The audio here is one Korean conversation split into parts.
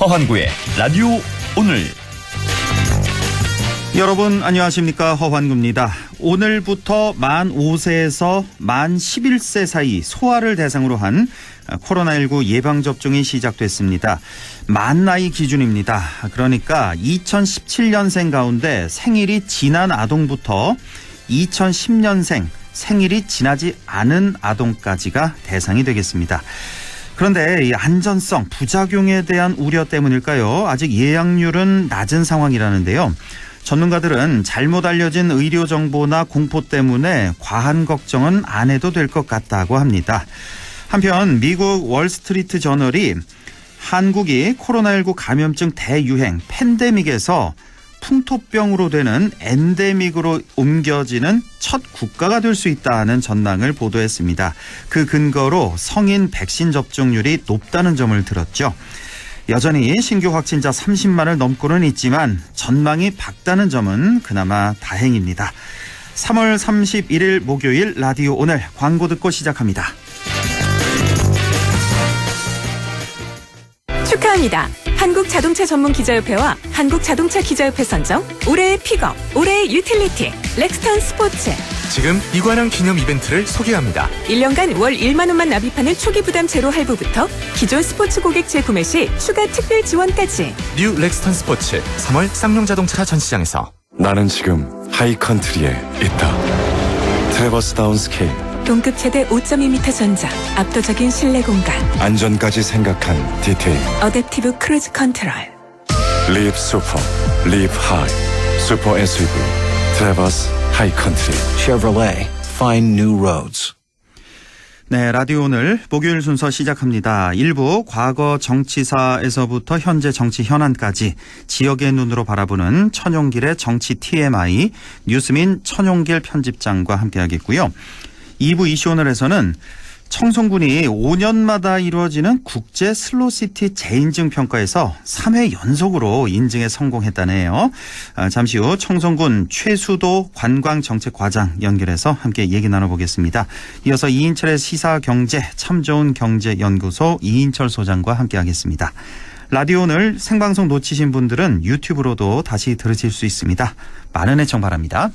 허환구의 라디오 오늘. 여러분 안녕하십니까, 허환구입니다. 오늘부터 만 5세에서 만 11세 사이 소아를 대상으로 한 코로나19 예방접종이 시작됐습니다. 만 나이 기준입니다. 그러니까 2017년생 가운데 생일이 지난 아동부터 2010년생 생일이 지나지 않은 아동까지가 대상이 되겠습니다. 그런데 이 안전성, 부작용에 대한 우려 때문일까요? 아직 예약률은 낮은 상황이라는데요. 전문가들은 잘못 알려진 의료 정보나 공포 때문에 과한 걱정은 안 해도 될 것 같다고 합니다. 한편 미국 월스트리트 저널이 한국이 코로나19 감염증 대유행 팬데믹에서 풍토병으로 되는 엔데믹으로 옮겨지는 첫 국가가 될 수 있다는 전망을 보도했습니다. 그 근거로 성인 백신 접종률이 높다는 점을 들었죠. 여전히 신규 확진자 30만을 넘고는 있지만 전망이 밝다는 점은 그나마 다행입니다. 3월 31일 목요일 라디오 오늘 광고 듣고 시작합니다. 축하합니다. 한국자동차 전문기자협회와 한국자동차기자협회 선정 올해의 픽업, 올해의 유틸리티 렉스턴 스포츠. 지금 이관왕 기념 이벤트를 소개합니다. 1년간 월 1만 원만 납입하는 초기 부담 제로 할부부터 기존 스포츠 고객 재구매 시 추가 특별 지원까지. 뉴 렉스턴 스포츠 3월 쌍용자동차 전시장에서. 나는 지금 하이컨트리에 있다. 트래버스다운 스케일, 동급 최대 5.2m 전장, 압도적인 실내 공간, 안전까지 생각한 디테일. 어댑티브 크루즈 컨트롤. 리브 슈퍼, 리브 하이, 슈퍼 SUV 트래버스 하이컨트리. Chevrolet, find new roads. 네, 라디오 오늘 목요일 순서 시작합니다. 일부 과거 정치사에서부터 현재 정치 현안까지 지역의 눈으로 바라보는 천용길의 정치 TMI, 뉴스민 천용길 편집장과 함께하겠고요. 2부 이슈 오늘에서는 청송군이 5년마다 이루어지는 국제 슬로시티 재인증 평가에서 3회 연속으로 인증에 성공했다네요. 잠시 후 청송군 최수도 관광정책과장 연결해서 함께 얘기 나눠보겠습니다. 이어서 이인철의 시사경제 참 좋은 경제연구소 이인철 소장과 함께하겠습니다. 라디오 오늘 생방송 놓치신 분들은 유튜브로도 다시 들으실 수 있습니다. 많은 애청 바랍니다.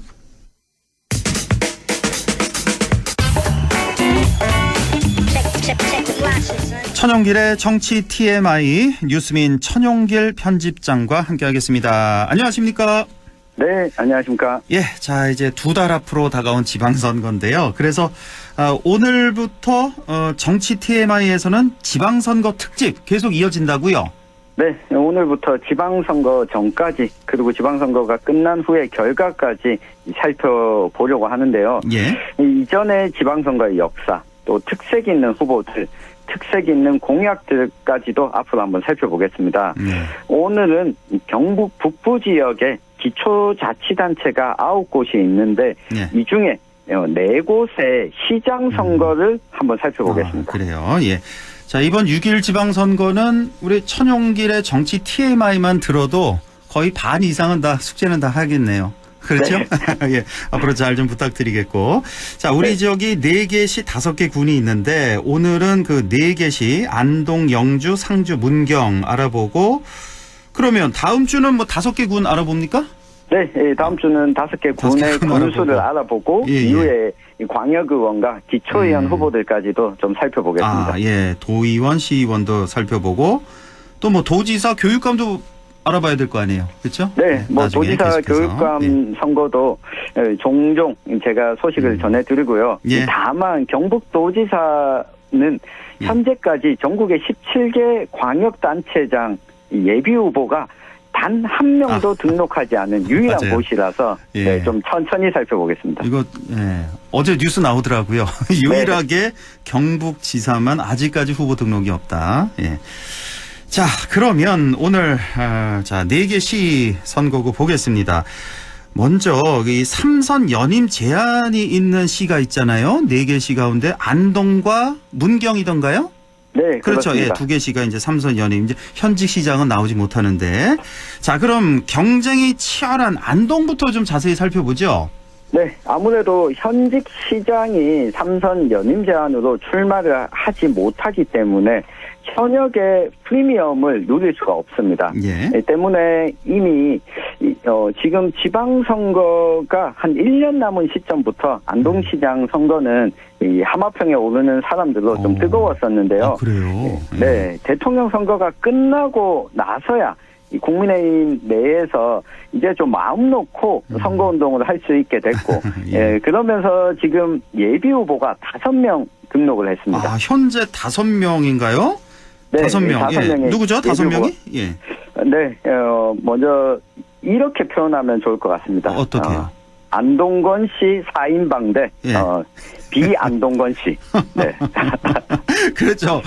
천용길의 정치 TMI, 뉴스민 천용길 편집장과 함께하겠습니다. 안녕하십니까? 네, 안녕하십니까? 예, 자 이제 두 달 앞으로 다가온 지방선거인데요. 그래서 오늘부터 정치 TMI에서는 지방선거 특집 계속 이어진다고요? 네, 오늘부터 지방선거 전까지 그리고 지방선거가 끝난 후의 결과까지 살펴보려고 하는데요. 예. 이전의 지방선거의 역사, 또 특색 있는 후보들, 특색 있는 공약들까지도 앞으로 한번 살펴보겠습니다. 오늘은 경북 북부 지역에 기초자치단체가 9곳이 있는데 이 중에 4곳의 시장 선거를 한번 살펴보겠습니다. 그래요. 예. 자, 이번 6.1 지방선거는 우리 천용길의 정치 TMI만 들어도 거의 반 이상은 다 숙제는 다 하겠네요. 그렇죠? 네. 예, 앞으로 잘 좀 부탁드리겠고. 자, 우리 지역이 4개시 5개 군이 있는데 오늘은 그 4개시 안동, 영주, 상주, 문경 알아보고, 그러면 다음 주는 뭐 5개 군 알아봅니까? 네, 다음 주는 5개 군의 군수를 알아보고 이후에 광역의원과 기초의원 후보들까지도 좀 살펴보겠습니다. 예, 도의원, 시의원도 살펴보고 또 뭐 도지사, 교육감도 알아봐야 될 거 아니에요. 그렇죠? 네, 뭐 도지사 교육감 선거도 종종 제가 소식을 전해드리고요. 다만 경북도지사는 현재까지 전국의 17개 광역단체장 예비 후보가 단 한 명도 등록하지 않은 유일한 곳이라서 좀 천천히 살펴보겠습니다. 이거 어제 뉴스 나오더라고요. 유일하게 경북지사만 아직까지 후보 등록이 없다. 예. 자, 그러면 오늘 4개 시 선거구 보겠습니다. 먼저 이 3선 연임 제한이 있는 시가 있잖아요. 4개 시 가운데 안동과 문경이던가요? 네, 그렇죠. 그렇습니다. 예, 2개시가 이제 3선 연임, 이제 현직 시장은 나오지 못하는데. 자, 그럼 경쟁이 치열한 안동부터 좀 자세히 살펴보죠. 네, 아무래도 현직 시장이 3선 연임 제한으로 출마를 하지 못하기 때문에 현역의 프리미엄을 누릴 수가 없습니다. 예. 때문에 이미 지금 지방선거가 한 1년 남은 시점부터 안동시장 선거는 이 하마평에 오르는 사람들로 좀 뜨거웠었는데요. 아, 그래요? 네, 대통령 선거가 끝나고 나서야 이 국민의힘 내에서 이제 좀 마음 놓고 선거운동을 할 수 있게 됐고, 예. 그러면서 지금 예비 후보가 5명 등록을 했습니다. 아, 현재 5명인가요? 네, 5명. 5명이 예. 누구죠? 5명이? 예. 네, 먼저 이렇게 표현하면 좋을 것 같습니다. 어떻게요? 안동건 씨 4인방대, 예. 비안동건 씨. 네. 그렇죠.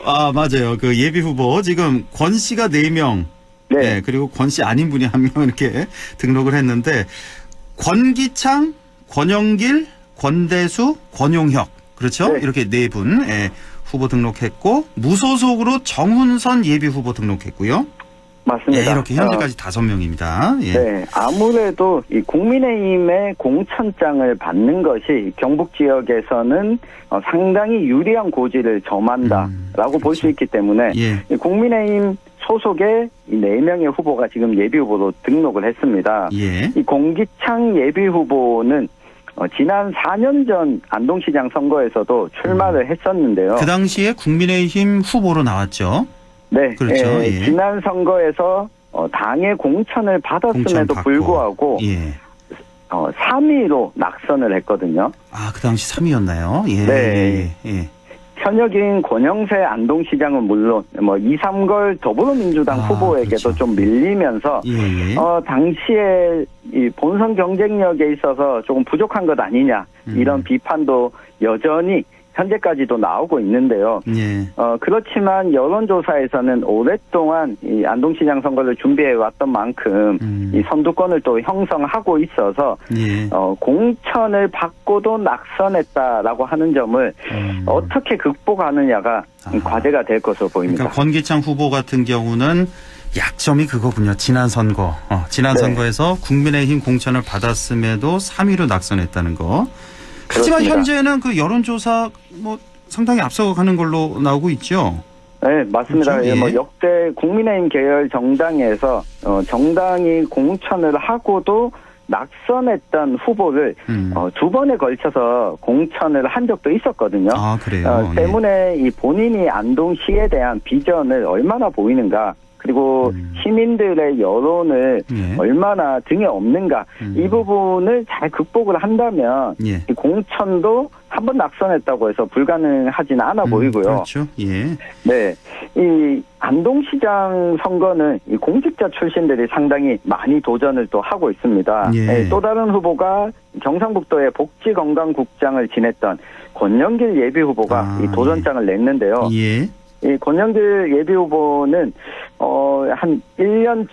아, 맞아요. 그 예비 후보 지금 권 씨가 4명. 네. 예, 그리고 권 씨 아닌 분이 1명 이렇게 등록을 했는데 권기창, 권영길, 권대수, 권용혁. 그렇죠? 네. 이렇게 4분 예, 후보 등록했고 무소속으로 정훈선 예비 후보 등록했고요. 맞습니다. 예, 이렇게 현재까지 5명입니다. 예. 네, 아무래도 이 국민의힘의 공천장을 받는 것이 경북 지역에서는 상당히 유리한 고지를 점한다라고 볼 수 있기 때문에 예. 이 국민의힘 소속의 이 4명의 후보가 지금 예비 후보로 등록을 했습니다. 예. 이 공기창 예비 후보는 지난 4년 전 안동시장 선거에서도 출마를 했었는데요. 그 당시에 국민의힘 후보로 나왔죠. 네, 그렇죠. 예. 지난 선거에서 당의 공천을 받았음에도 공천 받고. 불구하고 예. 3위로 낙선을 했거든요. 아, 그 당시 3위였나요? 예. 네. 예. 예. 현역인 권영세 안동시장은 물론 2, 3걸 더불어민주당 후보에게도 그렇죠. 좀 밀리면서 예. 예. 당시에 이 본선 경쟁력에 있어서 조금 부족한 것 아니냐 이런 비판도 여전히 현재까지도 나오고 있는데요. 예. 그렇지만 여론조사에서는 오랫동안 이 안동시장 선거를 준비해 왔던 만큼 이 선두권을 또 형성하고 있어서 예. 공천을 받고도 낙선했다라고 하는 점을 어떻게 극복하느냐가 과제가 될 것으로 보입니다. 그러니까 권기창 후보 같은 경우는 약점이 그거군요. 지난 선거. 지난 네. 선거에서 국민의힘 공천을 받았음에도 3위로 낙선했다는 거. 하지만 그렇습니다. 현재는 그 여론조사 상당히 앞서가는 걸로 나오고 있죠. 네, 맞습니다. 그렇죠? 예. 역대 국민의힘 계열 정당에서 정당이 공천을 하고도 낙선했던 후보를 2번에 걸쳐서 공천을 한 적도 있었거든요. 아, 그래요? 때문에 이 본인이 안동시에 대한 비전을 얼마나 보이는가, 그리고 시민들의 여론을 예. 얼마나 등에 업는가, 이 부분을 잘 극복을 한다면 예. 이 공천도 한 번 낙선했다고 해서 불가능하지는 않아 보이고요. 그렇죠. 예. 네, 이 안동시장 선거는 이 공직자 출신들이 상당히 많이 도전을 또 하고 있습니다. 예. 네, 또 다른 후보가 경상북도의 복지건강국장을 지냈던 권영길 예비 후보가 이 도전장을 냈는데요. 예. 이 권영길 예비 후보는 한 1년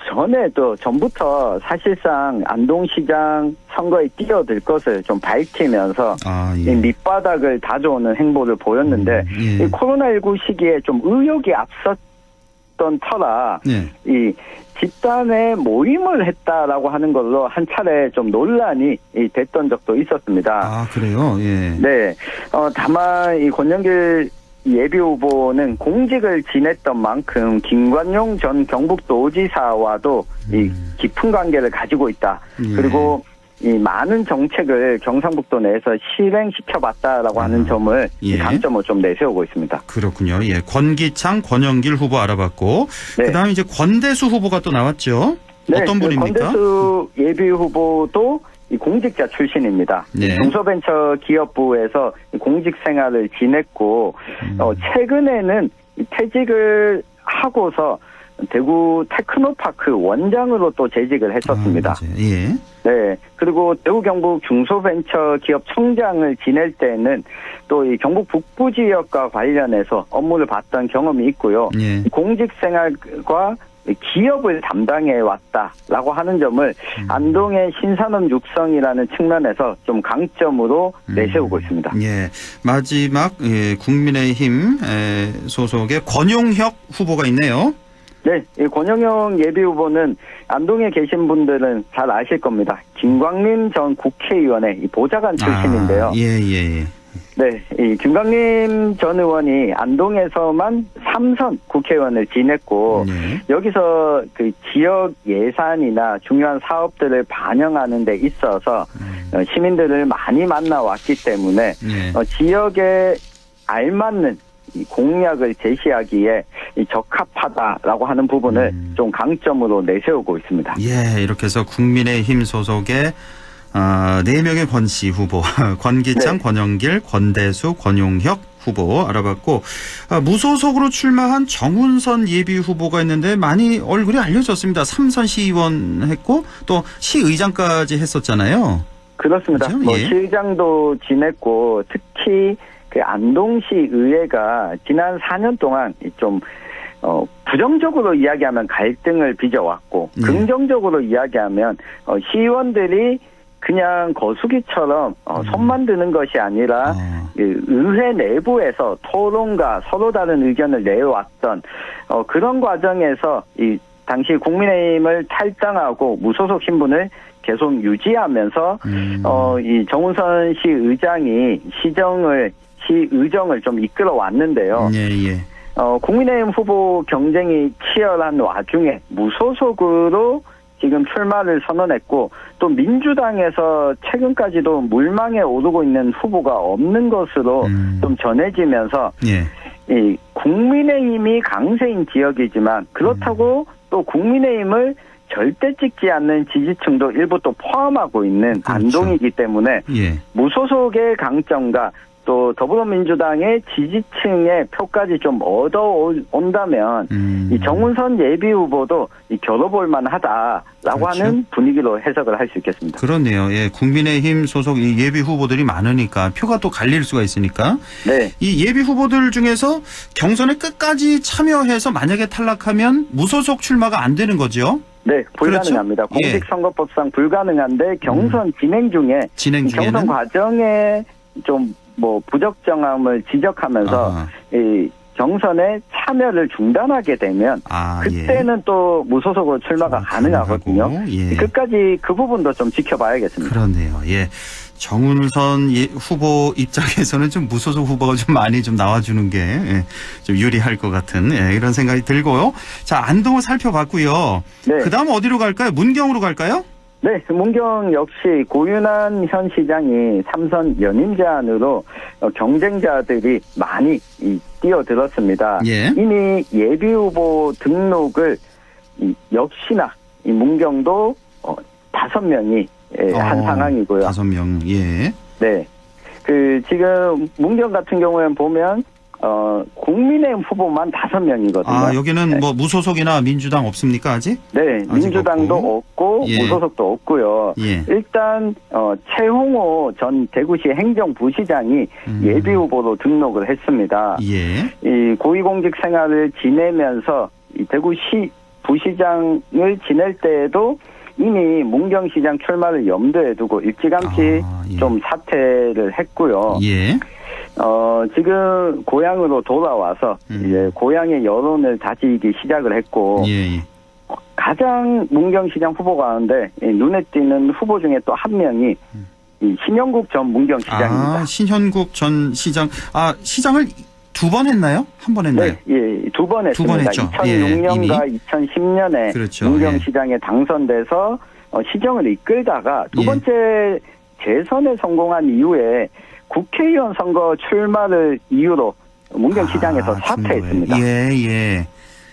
전부터 사실상 안동시장 선거에 뛰어들 것을 좀 밝히면서 이 밑바닥을 다져오는 행보를 보였는데 이 코로나19 시기에 좀 의욕이 앞섰던 터라 이 집단에 모임을 했다라고 하는 걸로 한 차례 좀 논란이 됐던 적도 있었습니다. 아, 그래요? 예. 네. 다만 이 권영길 예비 후보는 공직을 지냈던 만큼 김관용 전 경북도지사와도 이 깊은 관계를 가지고 있다. 예. 그리고 이 많은 정책을 경상북도 내에서 실행시켜봤다라고 하는 점을 예. 강점을 좀 내세우고 있습니다. 그렇군요. 예. 권기창, 권영길 후보 알아봤고, 네. 그다음에 이제 권대수 후보가 또 나왔죠. 네, 어떤 분입니까? 권대수 예비 후보도 이 공직자 출신입니다. 네. 중소벤처기업부에서 공직 생활을 지냈고 최근에는 퇴직을 하고서 대구 테크노파크 원장으로 또 재직을 했었습니다. 예. 네. 그리고 대구 경북 중소벤처기업 청장을 지낼 때는 또 이 경북 북부 지역과 관련해서 업무를 봤던 경험이 있고요. 예. 공직 생활과 기업을 담당해 왔다라고 하는 점을 안동의 신산업 육성이라는 측면에서 좀 강점으로 내세우고 있습니다. 예. 마지막 국민의힘 소속의 권용혁 후보가 있네요. 네, 이 권영영 예비 후보는 안동에 계신 분들은 잘 아실 겁니다. 김광림 전 국회의원의 이 보좌관 출신인데요. 예. 네, 이 김광림 전 의원이 안동에서만 3선 국회의원을 지냈고 네. 여기서 그 지역 예산이나 중요한 사업들을 반영하는 데 있어서 시민들을 많이 만나왔기 때문에 네. 지역에 알맞는 이 공약을 제시하기에 이 적합하다라고 하는 부분을 좀 강점으로 내세우고 있습니다. 예, 이렇게 해서 국민의힘 소속의 4명의 권씨 후보, 권기창, 네. 권영길, 권대수, 권용혁 후보 알아봤고, 무소속으로 출마한 정운선 예비 후보가 있는데 많이 얼굴이 알려졌습니다. 삼선 시의원 했고 또 시의장까지 했었잖아요. 그렇습니다. 그렇죠? 뭐 예. 시의장도 지냈고 특히 그 안동시 의회가 지난 4년 동안 좀 부정적으로 이야기하면 갈등을 빚어왔고 네. 긍정적으로 이야기하면 시의원들이 그냥 거수기처럼 손만 드는 것이 아니라 그 의회 내부에서 토론과 서로 다른 의견을 내왔던 그런 과정에서 이 당시 국민의힘을 탈당하고 무소속 신분을 계속 유지하면서 이 정운선 시의장이 시의정을 좀 이끌어 왔는데요. 예, 예. 국민의힘 후보 경쟁이 치열한 와중에 무소속으로 지금 출마를 선언했고 또 민주당에서 최근까지도 물망에 오르고 있는 후보가 없는 것으로 좀 전해지면서 예. 이 국민의힘이 강세인 지역이지만 그렇다고 또 국민의힘을 절대 찍지 않는 지지층도 일부 또 포함하고 있는 그렇죠. 안동이기 때문에 예. 무소속의 강점과 또 더불어민주당의 지지층의 표까지 좀 얻어온다면 이 정운선 예비 후보도 겨뤄볼 만하다라고 그렇죠. 하는 분위기로 해석을 할 수 있겠습니다. 그렇네요. 예, 국민의힘 소속 이 예비 후보들이 많으니까 표가 또 갈릴 수가 있으니까 네. 이 예비 후보들 중에서 경선에 끝까지 참여해서 만약에 탈락하면 무소속 출마가 안 되는 거죠. 네, 불가능합니다. 그렇죠? 공직선거법상 불가능한데 경선 진행 중에 진행 이 중에는 경선 과정에 좀 뭐 부적정함을 지적하면서 이 경선에 참여를 중단하게 되면 그때는 또 무소속으로 출마가 가능하거든요. 예. 끝까지 그 부분도 좀 지켜봐야겠습니다. 그렇네요. 예. 정운선 후보 입장에서는 좀 무소속 후보가 좀 많이 좀 나와주는 게 좀 유리할 것 같은 이런 생각이 들고요. 자, 안동을 살펴봤고요. 네. 그다음 어디로 갈까요? 문경으로 갈까요? 네, 문경 역시 고윤환 현 시장이 3선 연임 제안으로 경쟁자들이 많이 뛰어들었습니다. 예. 이미 예비 후보 등록을 역시나 이 문경도 5명이 한 상황이고요. 5명, 예. 네. 지금 문경 같은 경우에는 보면 국민의힘 후보만 5명이거든요. 여기는 네. 뭐 무소속이나 민주당 없습니까, 아직? 네, 민주당도 없고 예. 무소속도 없고요. 예. 일단 최홍호 전 대구시 행정부시장이 예비 후보로 등록을 했습니다. 예. 이 고위공직 생활을 지내면서 이 대구시 부시장을 지낼 때에도 이미 문경시장 출마를 염두에 두고 일찌감치 예. 좀 사퇴를 했고요. 예. 지금 고향으로 돌아와서 이제 고향의 여론을 다지기 시작을 했고 예. 가장 문경시장 후보 가운데 눈에 띄는 후보 중에 또 한 명이 이 신영국 전 문경시장입니다. 신현국 전 시장. 시장을 2번 했나요? 한 번 했나요? 네, 예, 2번 했습니다. 2번 했죠. 2006년과 2010년에 그렇죠. 문경시장에 당선돼서 시정을 이끌다가 두 번째 재선에 성공한 이후에 국회의원 선거 출마를 이유로 문경시장에서 사퇴했습니다. 예.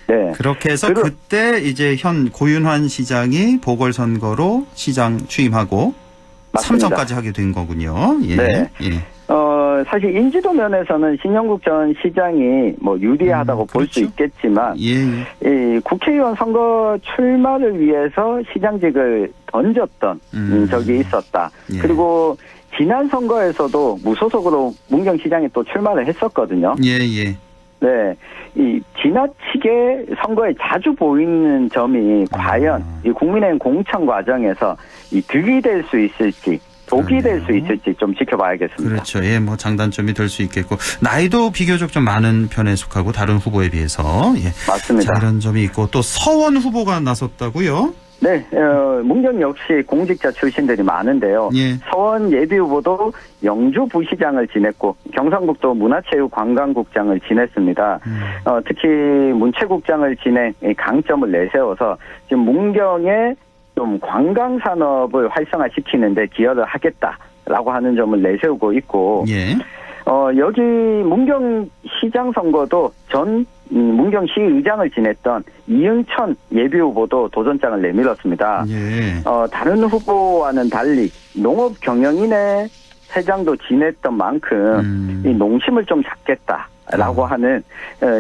네. 그렇게 해서 그때 이제 현 고윤환 시장이 보궐선거로 시장 취임하고 맞습니다. 3선까지 하게 된 거군요. 예. 네. 예. 사실 인지도 면에서는 신영국 전 시장이 뭐 유리하다고 볼 수 있겠지만 이 국회의원 선거 출마를 위해서 시장직을 던졌던 적이 있었다. 예. 그리고 지난 선거에서도 무소속으로 문경시장에 또 출마를 했었거든요. 예. 네, 이 지나치게 선거에 자주 보이는 점이 과연 이 국민의힘 공천 과정에서 이 득이 될 수 있을지 독이 될 수 있을지 좀 지켜봐야겠습니다. 그렇죠. 예, 뭐 장단점이 될 수 있겠고 나이도 비교적 좀 많은 편에 속하고 다른 후보에 비해서 맞습니다. 자, 이런 점이 있고 또 서원 후보가 나섰다고요? 네, 문경 역시 공직자 출신들이 많은데요. 예. 서원 예비후보도 영주부시장을 지냈고 경상북도 문화체육관광국장을 지냈습니다. 특히 문체국장을 지낸 이 강점을 내세워서 지금 문경에 좀 관광산업을 활성화시키는 데 기여를 하겠다라고 하는 점을 내세우고 있고 예. 여기 문경시장 선거도 전 문경시 의장을 지냈던 이응천 예비후보도 도전장을 내밀었습니다. 예. 다른 후보와는 달리 농업 경영인의 회장도 지냈던 만큼 이 농심을 좀 잡겠다라고 하는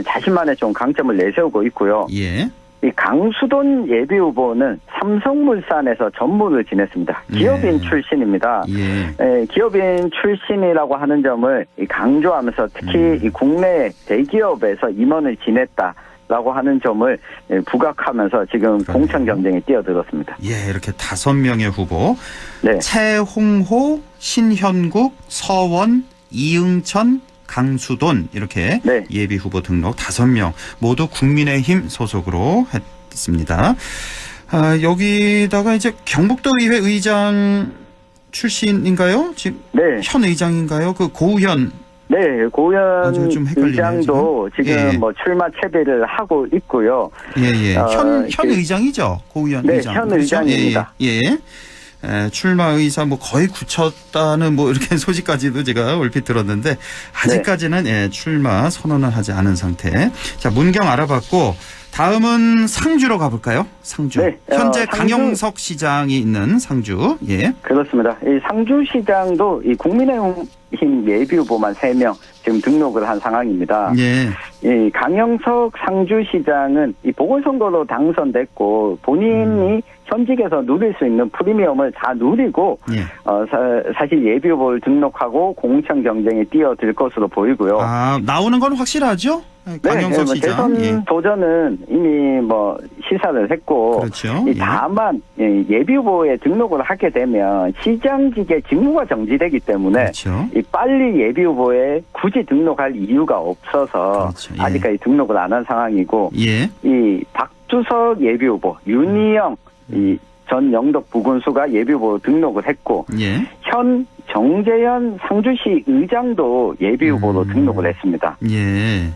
자신만의 좀 강점을 내세우고 있고요. 예. 이 강수돈 예비후보는 삼성물산에서 전무를 지냈습니다. 기업인 출신입니다. 예. 기업인 출신이라고 하는 점을 강조하면서 특히 이 국내 대기업에서 임원을 지냈다라고 하는 점을 부각하면서 지금 공천 경쟁에 뛰어들었습니다. 예, 이렇게 5명의 후보. 네. 최홍호, 신현국, 서원, 이응천, 강수돈 이렇게 네. 예비 후보 등록 5명 모두 국민의힘 소속으로 했습니다. 여기다가 이제 경북도의회 의장 출신인가요? 지금 네. 현 의장인가요? 그 고우현. 네, 고우현 좀 헷갈리네요, 의장도 지금 예. 뭐 출마 채비를 하고 있고요. 예. 현 의장이죠? 고우현 네, 의장. 현 그렇죠? 의장입니다. 예. 출마 의사 뭐 거의 굳혔다는 뭐 이렇게 소식까지도 제가 얼핏 들었는데 아직까지는 출마 선언을 하지 않은 상태. 자, 문경 알아봤고 다음은 상주로 가볼까요? 상주. 네, 현재 상주. 강영석 시장이 있는 상주. 예. 그렇습니다. 이 상주시장도 이 국민의힘 예비후보만 3명 지금 등록을 한 상황입니다. 예. 이 강영석 상주시장은 이 보궐선거로 당선됐고 본인이 현직에서 누릴 수 있는 프리미엄을 다 누리고 예. 사실 예비후보를 등록하고 공천 경쟁에 뛰어들 것으로 보이고요. 나오는 건 확실하죠? 강영석 뭐 시장. 대선 도전은 이미 뭐 시사를 했고 그렇죠. 이 다만 예비후보에 등록을 하게 되면 시장직의 직무가 정지되기 때문에 그렇죠. 이 빨리 예비후보에 굳이 등록할 이유가 없어서 그렇죠. 예. 아직까지 등록을 안 한 상황이고 예. 이 박주석 예비후보 윤희영 이 전 영덕 부군수가 예비후보로 등록을 했고 예. 현 정재현 상주시 의장도 예비후보로 등록을 했습니다. 예.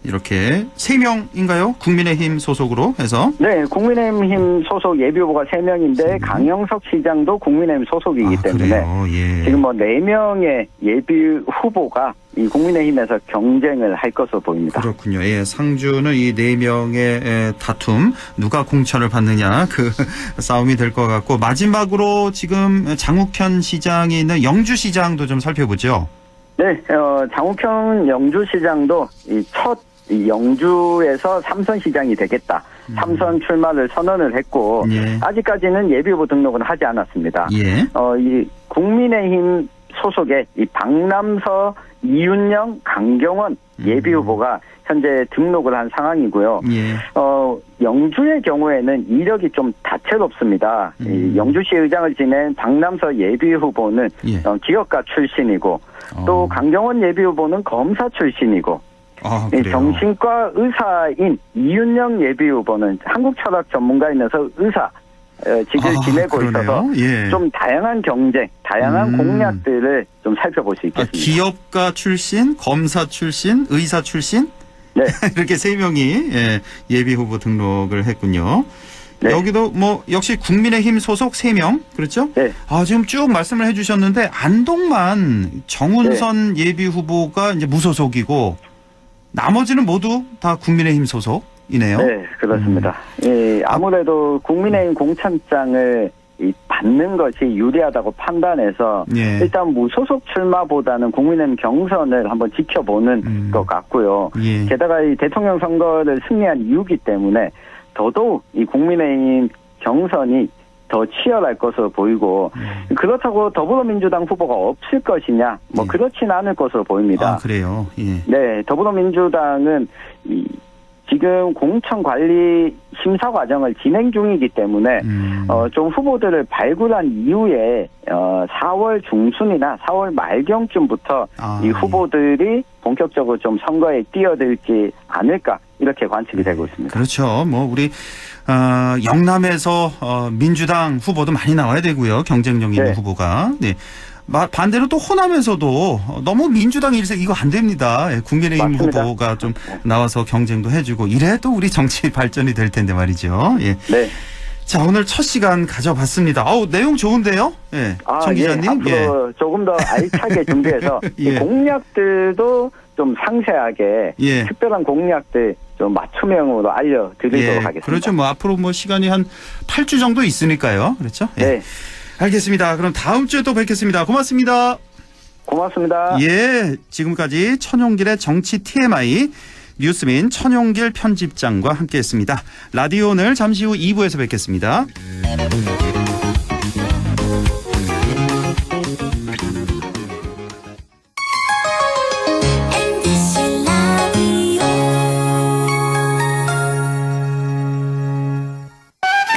이렇게 3명인가요? 국민의힘 소속으로 해서. 네, 국민의힘 소속 예비후보가 3명인데 강영석 시장도 국민의힘 소속이기 때문에 그래요? 예. 지금 뭐 4명의 예비 후보가 이 국민의힘에서 경쟁을 할 것으로 보입니다. 그렇군요. 예, 상주는 이 4명의 다툼, 누가 공천을 받느냐 그 싸움이 될 것 같고 마지막으로 지금 장욱현 시장이 있는 영주시장도 좀 살펴보죠. 네, 장욱현 영주시장도 첫 영주에서 3선 시장이 되겠다. 3선 출마를 선언을 했고 예. 아직까지는 예비후보 등록은 하지 않았습니다. 예. 이 국민의힘 소속의 이 박남서, 이윤영, 강경원 예비후보가 현재 등록을 한 상황이고요. 예. 영주의 경우에는 이력이 좀 다채롭습니다. 이 영주시 의장을 지낸 박남서 예비후보는 예. 기업가 출신이고 또 강경원 예비후보는 검사 출신이고 그래요? 정신과 의사인 이윤영 예비후보는 한국철학 전문가이면서 의사 직을 지내고 그러네요. 있어서 예. 좀 다양한 경쟁, 다양한 공약들을 좀 살펴볼 수 있겠습니다. 기업가 출신, 검사 출신, 의사 출신 네. 이렇게 3명이 예비 후보 등록을 했군요. 네. 여기도 뭐 역시 국민의힘 소속 3명 그렇죠? 네. 지금 쭉 말씀을 해주셨는데 안동만 정운선 예비 후보가 이제 무소속이고 나머지는 모두 다 국민의힘 소속이네요. 네, 그렇습니다. 아무래도 국민의힘 공천장을 받는 것이 유리하다고 판단해서 예. 일단 무소속 출마보다는 국민의힘 경선을 한번 지켜보는 것 같고요. 예. 게다가 이 대통령 선거를 승리한 이유기 때문에 더더욱 이 국민의힘 경선이 더 치열할 것으로 보이고 그렇다고 더불어민주당 후보가 없을 것이냐 뭐 그렇진 않을 것으로 보입니다. 그래요. 예. 네, 더불어민주당은 지금 공천관리 심사 과정을 진행 중이기 때문에 좀 후보들을 발굴한 이후에 4월 중순이나 4월 말경쯤부터 이 후보들이 본격적으로 좀 선거에 뛰어들지 않을까 이렇게 관측이 되고 있습니다. 그렇죠. 뭐 우리 영남에서 민주당 후보도 많이 나와야 되고요. 경쟁력 있는 네. 후보가. 네. 반대로 또 호남에서도 너무 민주당 일색 이거 안 됩니다. 예, 국민의힘 맞습니다. 후보가 좀 나와서 경쟁도 해주고 이래 또 우리 정치 발전이 될 텐데 말이죠. 예. 네. 자, 오늘 첫 시간 가져봤습니다. 내용 좋은데요? 예. 정 기자님. 앞으로 조금 더 알차게 준비해서 예. 이 공약들도 좀 상세하게 예. 특별한 공약들 좀 맞춤형으로 알려드리도록 하겠습니다. 그렇죠. 앞으로 시간이 한 8주 정도 있으니까요. 그렇죠? 예. 네. 알겠습니다. 그럼 다음 주에 또 뵙겠습니다. 고맙습니다. 고맙습니다. 예. 지금까지 천용길의 정치 TMI 뉴스민 천용길 편집장과 함께했습니다. 라디오 오늘 잠시 후 2부에서 뵙겠습니다.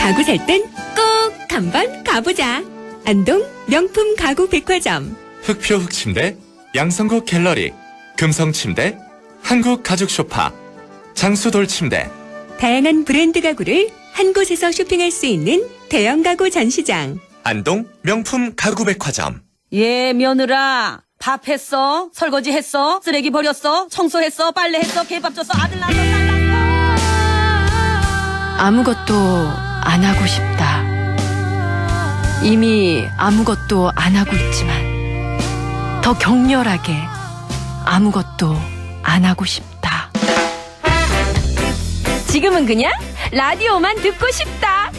가구 살 땐 꼭 한번 가보자. 안동 명품 가구 백화점. 흑표 흑침대, 양성국 갤러리, 금성침대, 한국 가죽 소파, 장수돌 침대. 다양한 브랜드 가구를 한 곳에서 쇼핑할 수 있는 대형 가구 전시장. 안동 명품 가구 백화점. 예, 며느라. 밥 했어? 설거지 했어? 쓰레기 버렸어? 청소했어? 빨래했어? 개밥 줬어? 아들 낳았어? 딸 낳았어? 아무것도 안 하고 싶다. 이미 아무것도 안 하고 있지만 더 격렬하게 아무것도 안 하고 싶다. 지금은 그냥 라디오만 듣고 싶다.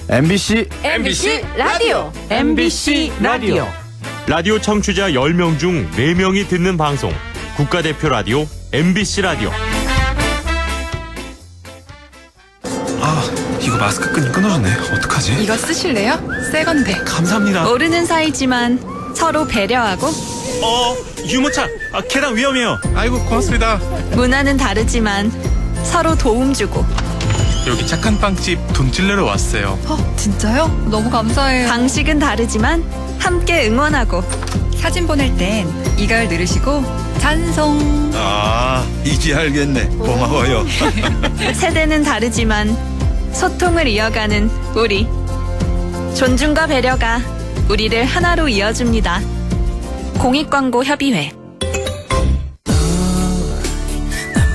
MBC 라디오. MBC 라디오. 라디오 청취자 10명 중 4명이 듣는 방송 국가대표 라디오 MBC 라디오. 이거 마스크 끈이 끊어졌네. 어떡하지? 이거 쓰실래요? 새 건데. 감사합니다. 모르는 사이지만 서로 배려하고 유모차 계단 위험해요. 아이고 고맙습니다. 문화는 다르지만 서로 도움 주고 여기 착한 빵집 돈찔러러 왔어요. 진짜요? 너무 감사해요. 방식은 다르지만 함께 응원하고 사진 보낼 땐 이걸 누르시고 찬송. 이제 알겠네. 고마워요. 세대는 다르지만 소통을 이어가는 우리. 존중과 배려가 우리를 하나로 이어줍니다. 공익광고협의회.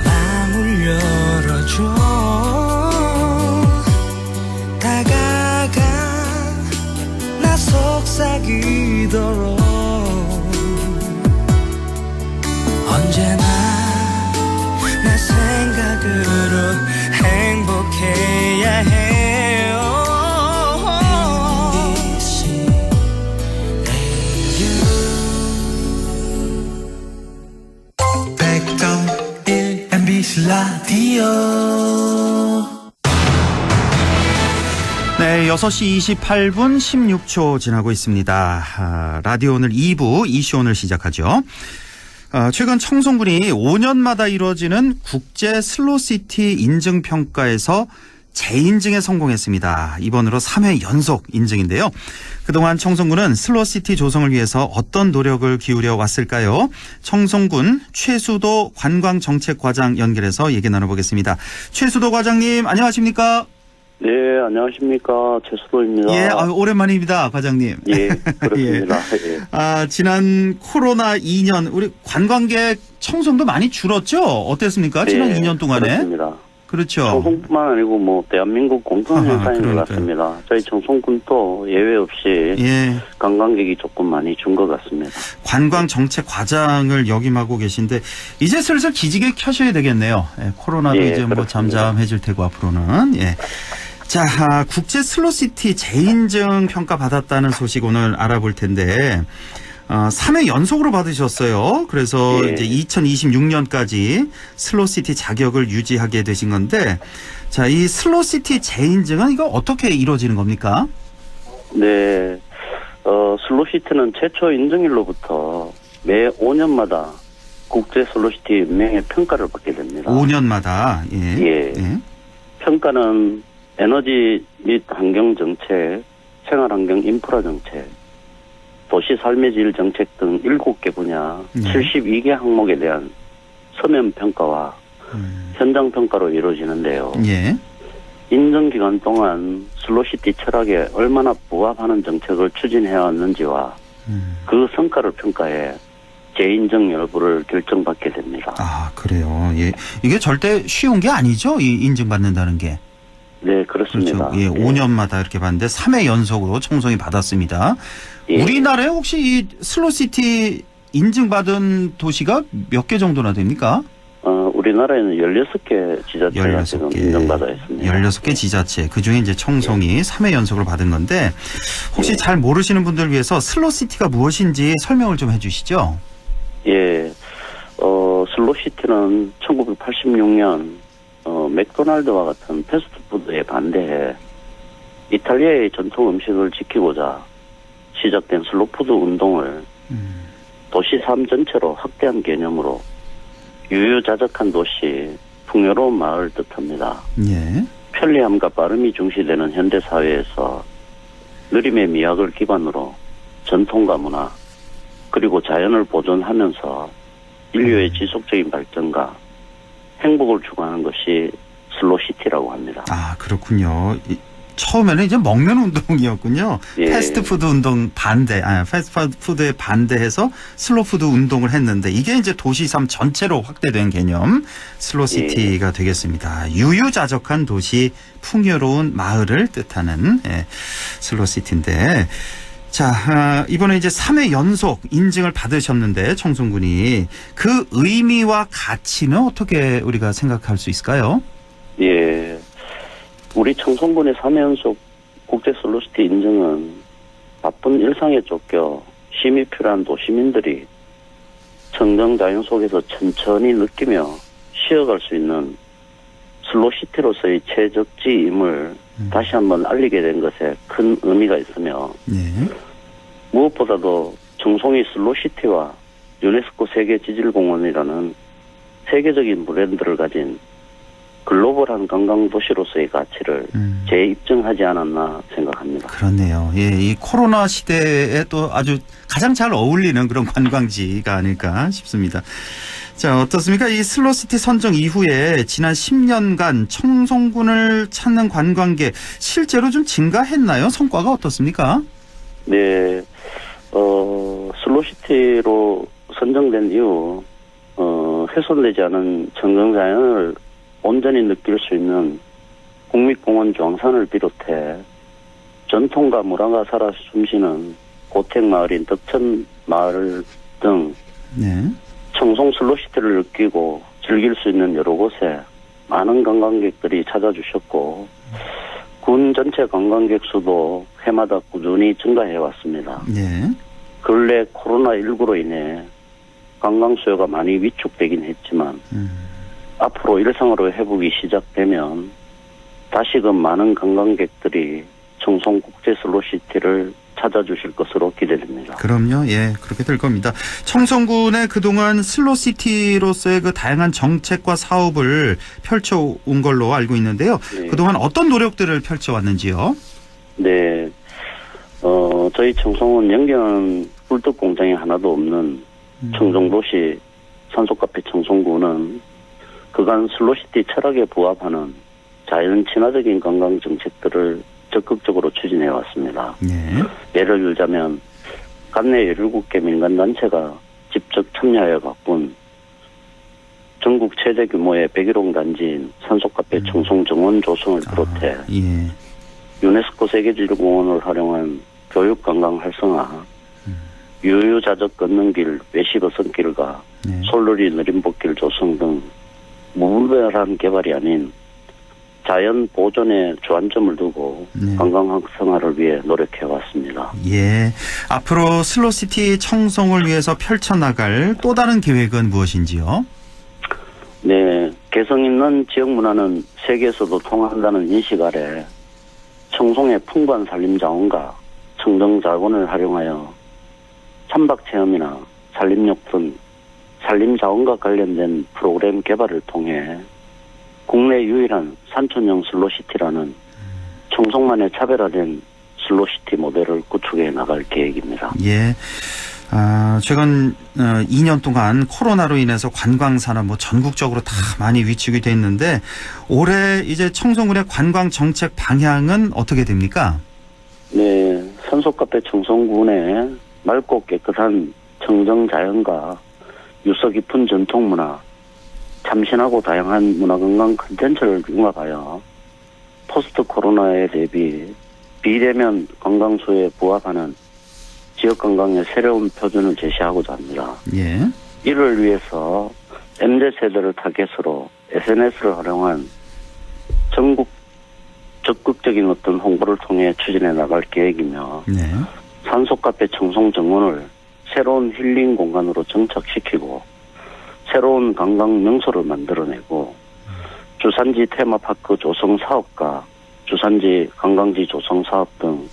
마음을 열어줘. 다가가 나 속삭이도록 언제나 나 생각으로 행복해야 해요. MBC 라디오. 네, 6시 28분 16초 지나고 있습니다. 라디오 오늘 2부 이슈 오늘 시작하죠. 최근 청송군이 5년마다 이루어지는 국제 슬로시티 인증평가에서 재인증에 성공했습니다. 이번으로 3회 연속 인증인데요. 그동안 청송군은 슬로시티 조성을 위해서 어떤 노력을 기울여 왔을까요? 청송군 최수도 관광정책과장 연결해서 얘기 나눠보겠습니다. 최수도 과장님 안녕하십니까? 네, 안녕하십니까. 최수도입니다. 예, 오랜만입니다, 과장님. 예, 그렇습니다. 예. 지난 코로나 2년 우리 관광객 청송도 많이 줄었죠? 어땠습니까? 지난 2년 동안에. 그렇습니다. 그렇죠. 청송뿐만 아니고 대한민국 공통 현상인 것 같습니다. 저희 청송군도 예외 없이 관광객이 조금 많이 준 것 같습니다. 관광정책과장을 역임하고 계신데 이제 슬슬 기지개 켜셔야 되겠네요. 코로나도 이제 그렇습니다. 잠잠해질 테고 앞으로는. 자, 국제 슬로시티 재인증 평가 받았다는 소식 오늘 알아볼 텐데 3회 연속으로 받으셨어요. 그래서 이제 2026년까지 슬로시티 자격을 유지하게 되신 건데, 자, 이 슬로시티 재인증은 이거 어떻게 이루어지는 겁니까? 네, 슬로시티는 최초 인증일로부터 매 5년마다 국제 슬로시티 연맹의 평가를 받게 됩니다. 5년마다. 예. 평가는 에너지 및 환경 정책, 생활환경 인프라 정책, 도시 삶의 질 정책 등 7개 분야 72개 항목에 대한 서면 평가와 현장 평가로 이루어지는데요. 인정 기간 동안 슬로시티 철학에 얼마나 부합하는 정책을 추진해 왔는지와 그 성과를 평가해 재인정 여부를 결정받게 됩니다. 아, 그래요. 예. 이게 절대 쉬운 게 아니죠? 이 인증받는다는 게. 네, 그렇습니다. 그렇죠. 예, 5년마다 이렇게 받는데 3회 연속으로 청송이 받았습니다. 예. 우리나라에 혹시 이 슬로시티 인증받은 도시가 몇 개 정도나 됩니까? 우리나라에는 16개 지자체가 지금 인정받아 있습니다. 16개 지자체. 그중에 이제 청송이 3회 연속을 받은 건데 혹시 잘 모르시는 분들 위해서 슬로시티가 무엇인지 설명을 좀 해 주시죠. 예. 슬로시티는 1986년 맥도날드와 같은 패스트푸드에 반대해 이탈리아의 전통 음식을 지키고자 시작된 슬로푸드 운동을 도시 삶 전체로 확대한 개념으로 유유자적한 도시, 풍요로운 마을 뜻합니다. 예. 편리함과 빠름이 중시되는 현대사회에서 느림의 미학을 기반으로 전통과 문화, 그리고 자연을 보존하면서 인류의 지속적인 발전과 행복을 추구하는 것이 슬로시티라고 합니다. 아, 그렇군요. 처음에는 이제 먹는 운동이었군요. 예. 패스트푸드 운동 패스트푸드에 반대해서 슬로푸드 운동을 했는데 이게 이제 도시 삶 전체로 확대된 개념 슬로시티가 예. 되겠습니다. 유유자적한 도시, 풍요로운 마을을 뜻하는 슬로시티인데 자, 이번에 이제 3회 연속 인증을 받으셨는데 청송군이 그 의미와 가치는 어떻게 우리가 생각할 수 있을까요? 예. 우리 청송군의 3회 연속 국제 슬로시티 인증은 바쁜 일상에 쫓겨 쉼이 필요한 도시민들이 청정 자연 속에서 천천히 느끼며 쉬어갈 수 있는 슬로시티로서의 최적지임을 다시 한번 알리게 된 것에 큰 의미가 있으며 무엇보다도 청송이 슬로시티와 유네스코 세계지질공원이라는 세계적인 브랜드를 가진 글로벌한 관광도시로서의 가치를 재입증하지 않았나 생각합니다. 그렇네요. 예, 이 코로나 시대에 또 아주 가장 잘 어울리는 그런 관광지가 아닐까 싶습니다. 자, 어떻습니까? 이 슬로시티 선정 이후에 지난 10년간 청송군을 찾는 관광객 실제로 좀 증가했나요? 성과가 어떻습니까? 네, 슬로시티로 선정된 이후 훼손되지 않은 청정자연을 온전히 느낄 수 있는 국립공원 중앙산을 비롯해 전통과 문화가 살아 숨쉬는 고택마을인 덕천마을 등 청송 슬로시티를 느끼고 즐길 수 있는 여러 곳에 많은 관광객들이 찾아주셨고 군 전체 관광객 수도 해마다 꾸준히 증가해 왔습니다. 근래 코로나19로 인해 관광 수요가 많이 위축되긴 했지만 앞으로 일상으로 회복이 시작되면 다시금 많은 관광객들이 청송 국제 슬로시티를 찾아주실 것으로 기대됩니다. 그럼요. 예, 그렇게 될 겁니다. 청송군의 그동안 슬로시티로서의 그 다양한 정책과 사업을 펼쳐온 걸로 알고 있는데요. 네. 그동안 어떤 노력들을 펼쳐왔는지요? 네. 저희 청송은 연경 꿀떡 공장이 하나도 없는 청정도시 산소카페 청송군은 그간 슬로시티 철학에 부합하는 자연 친화적인 관광 정책들을 적극적으로 추진해 왔습니다. 예를 들자면 관내 17개 민간단체가 직접 참여하여 바꾼 전국 최대 규모의 101호 단지인 산소카페 청송정원 조성을 비롯해 유네스코 세계지질공원을 활용한 교육관광 활성화, 유유자적 걷는길, 외식어선길과 솔로리 느림복길 조성 등 무분별한 개발이 아닌 자연 보존에 주안점을 두고 관광 활성화를 위해 노력해왔습니다. 예, 앞으로 슬로시티 청송을 위해서 펼쳐나갈 또 다른 계획은 무엇인지요? 네, 개성 있는 지역 문화는 세계에서도 통한다는 인식 아래 청송의 풍부한 산림자원과 청정자원을 활용하여 참박체험이나 산림욕 등 산림자원과 관련된 프로그램 개발을 통해 국내 유일한 산촌형 슬로시티라는 청송만의 차별화된 슬로시티 모델을 구축해 나갈 계획입니다. 예. 최근 2년 동안 코로나로 인해서 관광산업 전국적으로 다 많이 위축이 됐는데 올해 이제 청송군의 관광 정책 방향은 어떻게 됩니까? 네, 산소카페 청송군의 맑고 깨끗한 청정 자연과 유서 깊은 전통문화, 참신하고 다양한 문화관광 콘텐츠를 융합하여 포스트 코로나에 대비 비대면 관광수에 부합하는 지역관광의 새로운 표준을 제시하고자 합니다. 예. 이를 위해서 MZ세대를 타겟으로 SNS를 활용한 전국 적극적인 어떤 홍보를 통해 추진해 나갈 계획이며 네. 산소카페 청송 정원을 새로운 힐링 공간으로 정착시키고 새로운 관광 명소를 만들어내고 주산지 테마파크 조성 사업과 주산지 관광지 조성 사업 등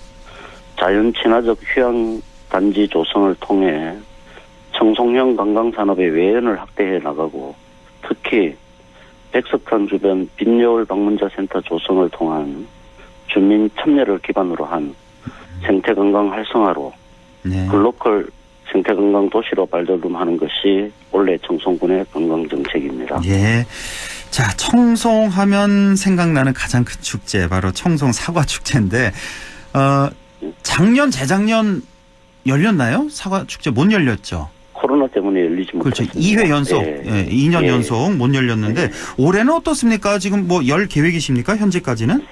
자연 친화적 휴양 단지 조성을 통해 청송형 관광산업의 외연을 확대해 나가고 특히 백석산 주변 빈여울 방문자 센터 조성을 통한 주민 참여를 기반으로 한 생태관광 활성화로 네. 글로컬 생태관광 도시로 발돋움하는 것이 올해 청송군의 관광정책입니다. 예. 자, 청송하면 생각나는 가장 큰 축제 바로 청송 사과축제인데 작년 재작년 열렸나요? 사과축제 못 열렸죠? 코로나 때문에 열리지 그렇죠. 못했습니다. 2회 연속, 예. 2년 예. 연속 못 열렸는데 올해는 어떻습니까? 지금 열 계획이십니까? 현재까지는?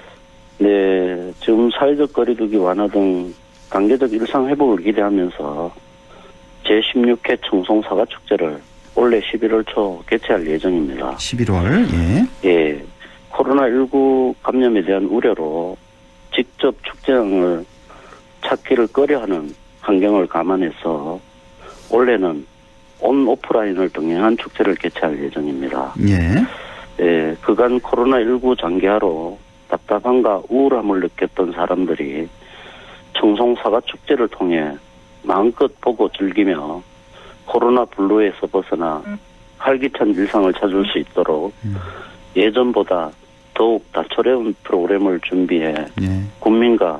네, 지금 사회적 거리두기 완화 등 단계적 일상 회복을 기대하면서 제16회 청송 사과축제를 올해 11월 초 개최할 예정입니다. 11월, 예. 예, 코로나19 감염에 대한 우려로 직접 축제장을 찾기를 꺼려하는 환경을 감안해서 올해는 온 오프라인을 병행한 축제를 개최할 예정입니다. 예. 예, 그간 코로나19 장기화로 답답함과 우울함을 느꼈던 사람들이 청송 사과축제를 통해 마음껏 보고 즐기며 코로나 블루에서 벗어나 활기찬 일상을 찾을 수 있도록 예전보다 더욱 다채로운 프로그램을 준비해 예. 국민과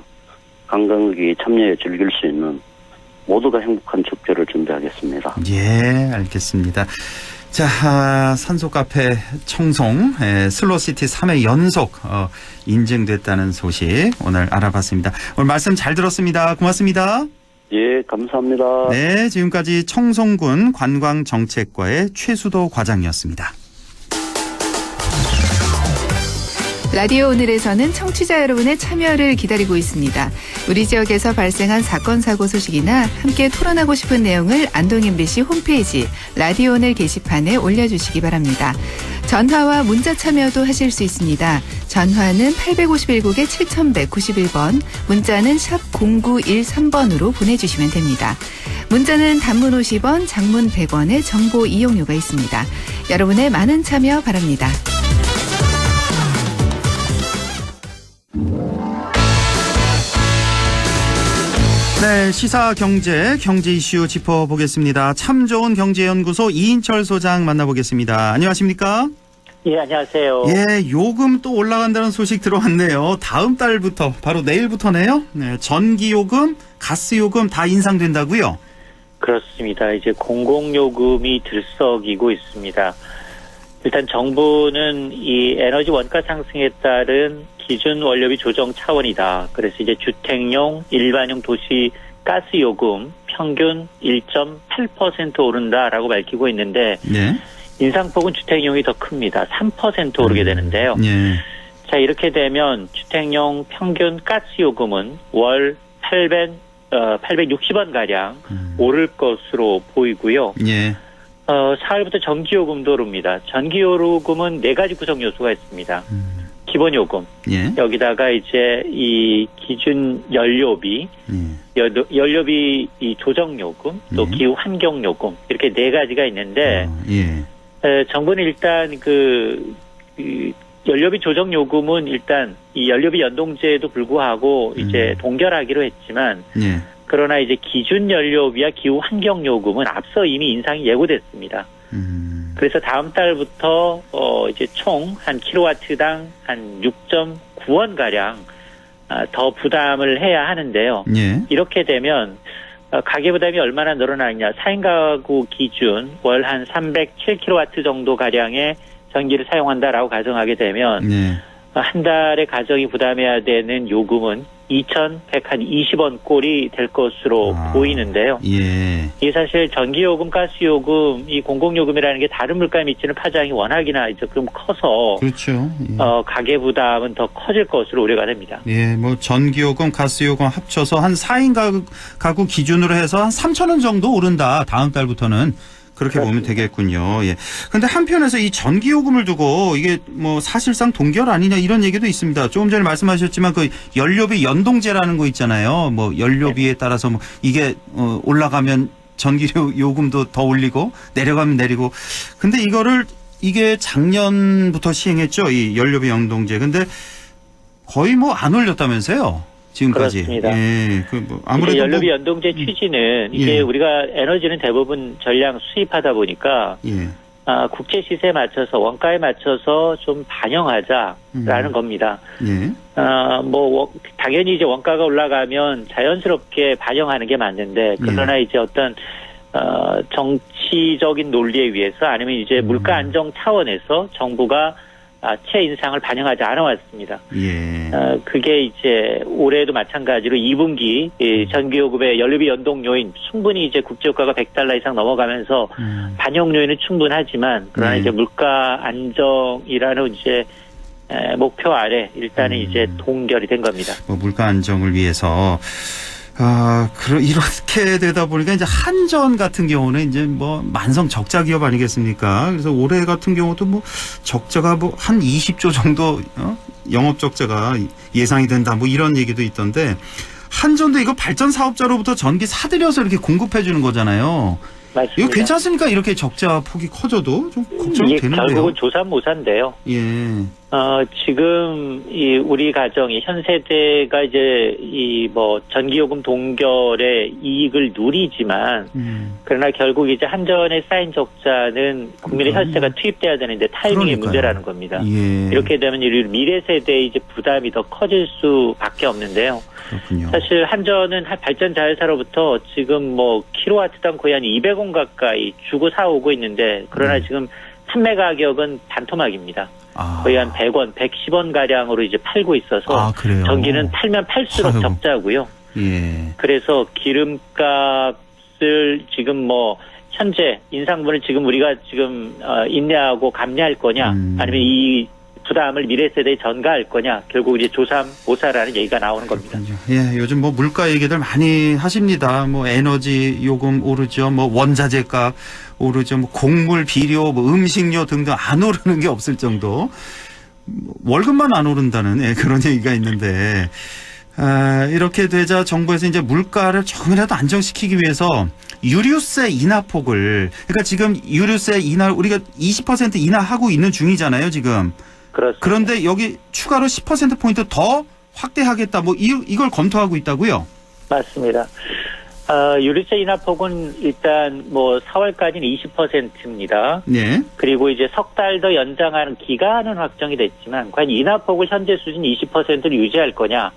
관광객이 참여해 즐길 수 있는 모두가 행복한 축제를 준비하겠습니다. 예, 알겠습니다. 자, 산소카페 청송 슬로시티 3회 연속 인증됐다는 소식 오늘 알아봤습니다. 오늘 말씀 잘 들었습니다. 고맙습니다. 예, 감사합니다. 네, 지금까지 청송군 관광정책과의 최수도 과장이었습니다. 라디오 오늘에서는 청취자 여러분의 참여를 기다리고 있습니다. 우리 지역에서 발생한 사건 사고 소식이나 함께 토론하고 싶은 내용을 안동 MBC 홈페이지 라디오 오늘 게시판에 올려주시기 바랍니다. 전화와 문자 참여도 하실 수 있습니다. 전화는 851국에 7191번, 문자는 샵 0913번으로 보내주시면 됩니다. 문자는 단문 50원, 장문 100원의 정보 이용료가 있습니다. 여러분의 많은 참여 바랍니다. 네, 시사 경제 이슈 짚어보겠습니다. 참 좋은 경제연구소 이인철 소장 만나보겠습니다. 안녕하십니까? 예, 안녕하세요. 예, 요금 또 올라간다는 소식 들어왔네요. 다음 달부터, 바로 내일부터네요. 네, 전기요금, 가스요금 다 인상된다고요? 그렇습니다. 이제 공공요금이 들썩이고 있습니다. 일단 정부는 이 에너지 원가 상승에 따른 기준 원료비 조정 차원이다. 그래서 이제 주택용, 일반용 도시 가스요금 평균 1.8% 오른다라고 밝히고 있는데 네. 인상폭은 주택용이 더 큽니다. 3% 오르게 되는데요. 네. 자, 이렇게 되면 주택용 평균 가스요금은 월 860원가량 오를 것으로 보이고요. 예. 4월부터 전기요금도 오릅니다. 전기요금은 4가지 구성 요소가 있습니다. 기본요금, 예. 여기다가 이제 이 기준 연료비, 연료비 이 조정요금, 또 기후 환경요금 이렇게 4가지가 있는데 정부는 일단 그 연료비 조정요금은 일단 이 연료비 연동제에도 불구하고 이제 동결하기로 했지만 그러나 이제 기준 연료비와 기후 환경 요금은 앞서 이미 인상이 예고됐습니다. 그래서 다음 달부터 이제 총 한 킬로와트당 한 6.9원 가량 더 부담을 해야 하는데요. 예. 이렇게 되면 가계부담이 얼마나 늘어나느냐. 4인 가구 기준 월 한 307kW 정도 가량의 전기를 사용한다라고 가정하게 되면 네. 한 달에 가정이 부담해야 되는 요금은 2,120원 꼴이 될 것으로 보이는데요. 예. 이게 사실 전기요금, 가스요금, 이 공공요금이라는 게 다른 물가에 미치는 파장이 워낙이나 이제 좀 커서 그렇죠. 예. 가계 부담은 더 커질 것으로 우려가 됩니다. 예, 뭐 전기요금, 가스요금 합쳐서 한 4인 가구 기준으로 해서 한 3,000원 정도 오른다. 다음 달부터는. 그렇게 보면 되겠군요. 예. 근데 한편에서 이 전기요금을 두고 이게 뭐 사실상 동결 아니냐 이런 얘기도 있습니다. 조금 전에 말씀하셨지만 그 연료비 연동제라는 거 있잖아요. 뭐 연료비에 따라서 뭐 이게 올라가면 전기료 요금도 더 올리고 내려가면 내리고. 근데 이게 작년부터 시행했죠. 이 연료비 연동제. 근데 거의 뭐 안 올렸다면서요. 지금까지. 그렇습니다. 예, 아무래도 연료비 연동제 취지는 이게 예. 우리가 에너지는 대부분 전량 수입하다 보니까 예. 국제 시세에 맞춰서 원가에 맞춰서 좀 반영하자라는 겁니다. 예. 당연히 이제 원가가 올라가면 자연스럽게 반영하는 게 맞는데 그러나 이제 어떤 정치적인 논리에 의해서 아니면 이제 물가 안정 차원에서 정부가 채 인상을 반영하지 않아 왔습니다. 예. 그게 이제 올해도 마찬가지로 2분기 전기요금의 연료비 연동 요인 충분히 이제 국제유가가 $100 이상 넘어가면서 반영 요인은 충분하지만 그러나 이제 물가 안정이라는 이제 목표 아래 일단은 이제 동결이 된 겁니다. 뭐 물가 안정을 위해서. 이렇게 되다 보니까 이제 한전 같은 경우는 이제 뭐 만성 적자 기업 아니겠습니까? 그래서 올해 같은 경우도 뭐 적자가 뭐 한 20조 정도, 영업 적자가 예상이 된다. 뭐 이런 얘기도 있던데 한전도 이거 발전 사업자로부터 전기 사들여서 이렇게 공급해 주는 거잖아요. 맞습니다. 이거 괜찮습니까? 이렇게 적자 폭이 커져도 좀 걱정이 되는데요. 결국은 조삼모사인데요. 예. 지금 우리 가정이 현 세대가 이제 전기요금 동결의 이익을 누리지만 그러나 결국 이제 한전에 쌓인 적자는 국민의 혈세가 투입돼야 되는데 타이밍의 문제라는 겁니다. 예. 이렇게 되면 미래 세대의 이제 부담이 더 커질 수밖에 없는데요. 그렇군요. 사실 한전은 발전 자회사로부터 지금 킬로와트당 거의 한 200원 가까이 주고 사오고 있는데 그러나 지금 판매 가격은 반토막입니다. 거의 한 100원, 110원 가량으로 이제 팔고 있어서 전기는 팔면 팔수록 적자고요. 예. 그래서 기름값을 지금 현재 인상분을 지금 우리가 지금 인내하고 감내할 거냐, 아니면 이 부담을 미래 세대에 전가할 거냐, 결국 이제 조삼모사라는 얘기가 나오는 겁니다. 예, 요즘 물가 얘기들 많이 하십니다. 에너지 요금 오르죠, 원자재 값 오르죠, 곡물, 비료, 음식료 등등 안 오르는 게 없을 정도. 월급만 안 오른다는 그런 얘기가 있는데, 이렇게 되자 정부에서 이제 물가를 조금이라도 안정시키기 위해서 유류세 인하폭을, 그러니까 지금 유류세 인하 우리가 20% 인하하고 있는 중이잖아요, 지금. 그렇습니다. 그런데 여기 추가로 10%포인트 더 확대하겠다. 이걸 검토하고 있다고요? 맞습니다. 유류세 인하폭은 일단 4월까지는 20%입니다. 네. 그리고 이제 석 달 더 연장하는 기간은 확정이 됐지만 과연 인하폭을 현재 수준 20%를 유지할 거냐.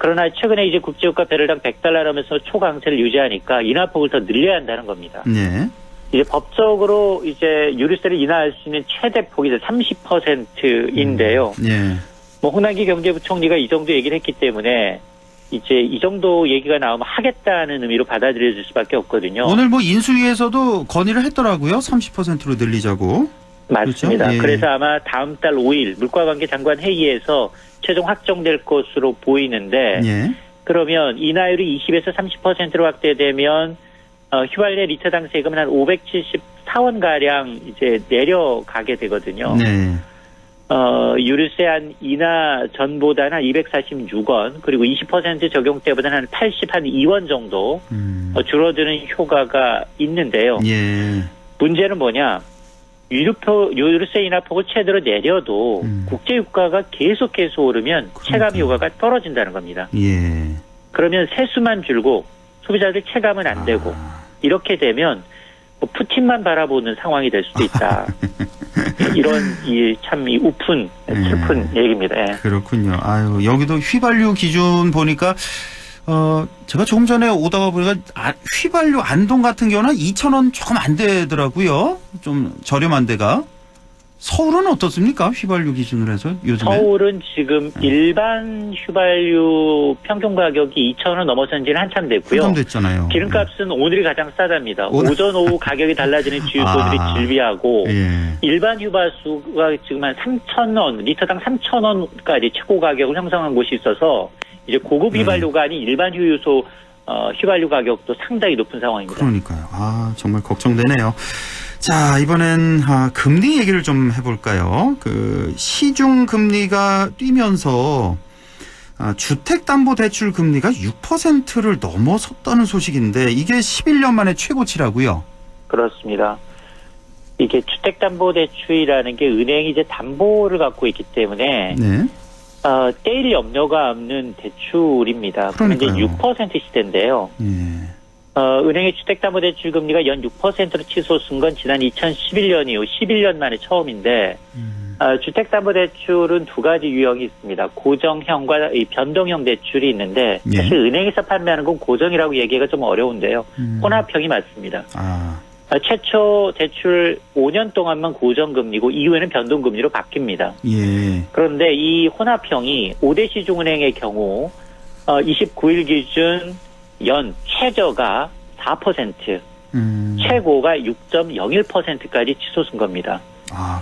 그러나 최근에 이제 국제유가 배럴당 $100라면서 초강세를 유지하니까 인하폭을 더 늘려야 한다는 겁니다. 네. 이제 법적으로 이제 유류세를 인하할 수 있는 최대 폭이 30%인데요. 네. 홍남기 경제부총리가 이 정도 얘기를 했기 때문에 이제 이 정도 얘기가 나오면 하겠다는 의미로 받아들여질 수밖에 없거든요. 오늘 인수위에서도 건의를 했더라고요. 30%로 늘리자고. 맞습니다. 그렇죠? 예. 그래서 아마 다음 달 5일 물가관계 장관 회의에서 최종 확정될 것으로 보이는데 예. 그러면 인하율이 20에서 30%로 확대되면 휘발유 리터당 세금은 한 574원 가량 이제 내려가게 되거든요. 네. 유류세 한 인하 전보다는 한 246원, 그리고 20% 적용 때보다는 한 82원 정도 줄어드는 효과가 있는데요. 예. 문제는 뭐냐? 유류세 인하폭을 최대로 내려도 국제유가가 계속해서 오르면 체감 효과가 떨어진다는 겁니다. 예. 그러면 세수만 줄고 소비자들 체감은 안 되고 이렇게 되면 푸틴만 바라보는 상황이 될 수도 있다. 이런 참 우픈 슬픈 얘기입니다. 예. 그렇군요. 여기도 휘발유 기준 보니까 제가 조금 전에 오다가 보니까 휘발유 안동 같은 경우는 2,000원 조금 안 되더라고요. 좀 저렴한 데가. 서울은 어떻습니까? 휘발유 기준으로 해서 요즘에? 서울은 지금 일반 휘발유 평균 가격이 2,000원 넘어선 지는 한참 됐고요. 한참 됐잖아요. 기름값은 오늘이 가장 싸답니다. 오전, 오후 가격이 달라지는 주유소들이 질비하고 일반 휴발수가 지금 한 3,000원, 리터당 3,000원까지 최고 가격을 형성한 곳이 있어서 이제 고급 휘발유가 아닌 일반 휴유소 휘발유 가격도 상당히 높은 상황입니다. 그러니까요. 정말 걱정되네요. 자, 이번엔 금리 얘기를 좀 해볼까요? 그 시중 금리가 뛰면서 주택담보대출 금리가 6%를 넘어섰다는 소식인데 이게 11년 만에 최고치라고요? 그렇습니다. 이게 주택담보대출이라는 게 은행이 이제 담보를 갖고 있기 때문에 떼일 염려가 없는 대출입니다. 그러면 이제 6% 시대인데요. 은행의 주택담보대출 금리가 연 6%로 치솟은 건 지난 2011년 이후 11년 만에 처음인데 주택담보대출은 두 가지 유형이 있습니다. 고정형과 이 변동형 대출이 있는데 사실 은행에서 판매하는 건 고정이라고 얘기가 좀 어려운데요. 혼합형이 맞습니다. 최초 대출 5년 동안만 고정금리고 이후에는 변동금리로 바뀝니다. 그런데 이 혼합형이 5대 시중은행의 경우 29일 기준 연 최저가 4%, 최고가 6.01%까지 치솟은 겁니다.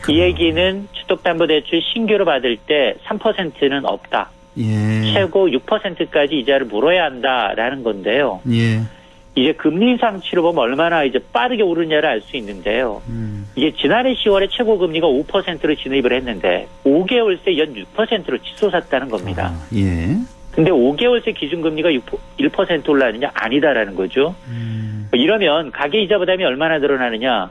이 얘기는 주택담보대출 신규로 받을 때 3%는 없다. 최고 6%까지 이자를 물어야 한다라는 건데요. 이제 금리 인상 치로 보면 얼마나 이제 빠르게 오르냐를 알 수 있는데요. 이게 지난해 10월에 최고 금리가 5%로 진입을 했는데 5개월 새 연 6%로 치솟았다는 겁니다. 근데 5개월새 기준금리가 1% 올라가느냐? 아니다라는 거죠. 이러면 가계이자 부담이 얼마나 늘어나느냐?